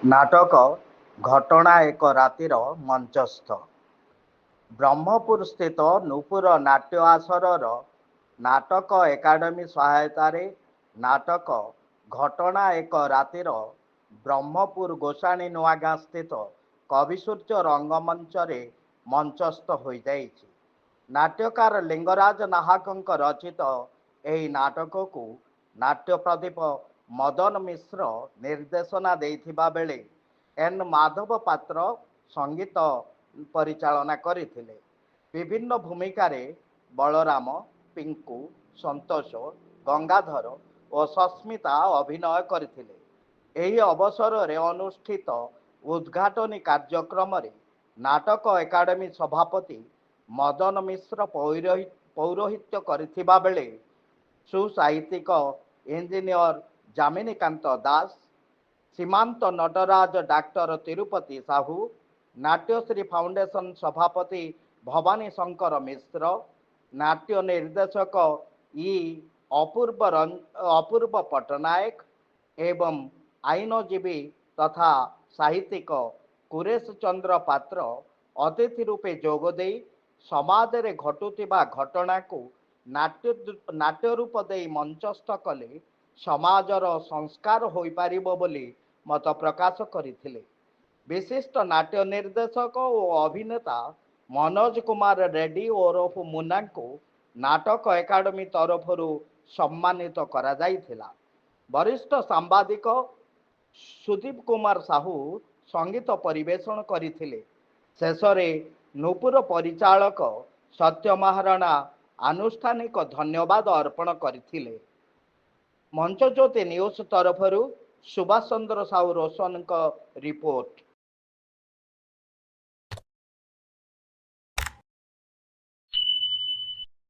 ନାଟକ ଘଟଣା ଏକ ରାତିର ମଞ୍ଚସ୍ଥ। ବ୍ରହ୍ମପୁର ସ୍ଥିତ ନୂପୁର ନାଟ୍ୟ ଆସରର ନାଟକ ଏକାଡେମୀ ସହାୟତାରେ ନାଟକ ଘଟଣା ଏକ ରାତିର ବ୍ରହ୍ମପୁର ଗୋସାଣୀ ନୂଆଗାଁ ସ୍ଥିତ କବିସୂର୍ଯ୍ୟ ରଙ୍ଗମଞ୍ଚରେ ମଞ୍ଚସ୍ଥ ହୋଇଯାଇଛି। ନାଟ୍ୟକାର ଲିଙ୍ଗରାଜ ନାହାକଙ୍କ ରଚିତ ଏହି ନାଟକକୁ ନାଟ୍ୟ ପ୍ରଦୀପ ମଦନ ମିଶ୍ର ନିର୍ଦ୍ଦେଶନା ଦେଇଥିବା ବେଳେ ଏନ୍ ମାଧବ ପାତ୍ର ସଙ୍ଗୀତ ପରିଚାଳନା କରିଥିଲେ। ବିଭିନ୍ନ ଭୂମିକାରେ ବଳରାମ, ପିଙ୍କୁ, ସନ୍ତୋଷ, ଗଙ୍ଗାଧର ଓ ସସ୍ମିତା ଅଭିନୟ କରିଥିଲେ। ଏହି ଅବସରରେ ଅନୁଷ୍ଠିତ ଉଦ୍ଘାଟନୀ କାର୍ଯ୍ୟକ୍ରମରେ ନାଟକ ଏକାଡେମୀ ସଭାପତି ମଦନ ମିଶ୍ର ପୌରୋହିତ୍ୟ କରିଥିବା ବେଳେ ସୁସାହିତ୍ୟିକ ଇଞ୍ଜିନିୟର ଯାମିନୀକାନ୍ତ ଦାସ, ସୀମାନ୍ତ ନଟରାଜ, ଡାକ୍ତର ତିରୁପତି ସାହୁ, ନାଟ୍ୟଶ୍ରୀ ଫାଉଣ୍ଡେସନ ସଭାପତି ଭବାନୀ ଶଙ୍କର ମିଶ୍ର, ନାଟ୍ୟ ନିର୍ଦ୍ଦେଶକ ଇ ଅପୂର୍ବ ପଟ୍ଟନାୟକ ଏବଂ ଆଇନଜୀବୀ ତଥା ସାହିତ୍ୟିକ କୁରେଶ ଚନ୍ଦ୍ର ପାତ୍ର ଅତିଥି ରୂପେ ଯୋଗଦେଇ ସମାଜରେ ଘଟୁଥିବା ଘଟଣାକୁ ନାଟ୍ୟ ରୂପ ଦେଇ ମଞ୍ଚସ୍ଥ କଲେ ସମାଜର ସଂସ୍କାର ହୋଇପାରିବ ବୋଲି ମତ ପ୍ରକାଶ କରିଥିଲେ। ବିଶିଷ୍ଟ ନାଟ୍ୟ ନିର୍ଦ୍ଦେଶକ ଓ ଅଭିନେତା ମନୋଜ କୁମାର ରେଡ୍ଡି ଓରଫ ମୁନ୍ନାଙ୍କୁ ନାଟକ ଏକାଡେମୀ ତରଫରୁ ସମ୍ମାନିତ କରାଯାଇଥିଲା। ବରିଷ୍ଠ ସାମ୍ବାଦିକ ସୁଦୀପ କୁମାର ସାହୁ ସଙ୍ଗୀତ ପରିବେଷଣ କରିଥିଲେ। ଶେଷରେ ନୂପୁର ପରିଚାଳକ ସତ୍ୟ ମହାରଣା ଆନୁଷ୍ଠାନିକ ଧନ୍ୟବାଦ ଅର୍ପଣ କରିଥିଲେ। ମଞ୍ଚଜ୍ୟୋତି ନ୍ୟୁଜ ତରଫରୁ ସୁଭାଷ ଚନ୍ଦ୍ର ସାହୁ ରୋଶନଙ୍କ ରିପୋର୍ଟ।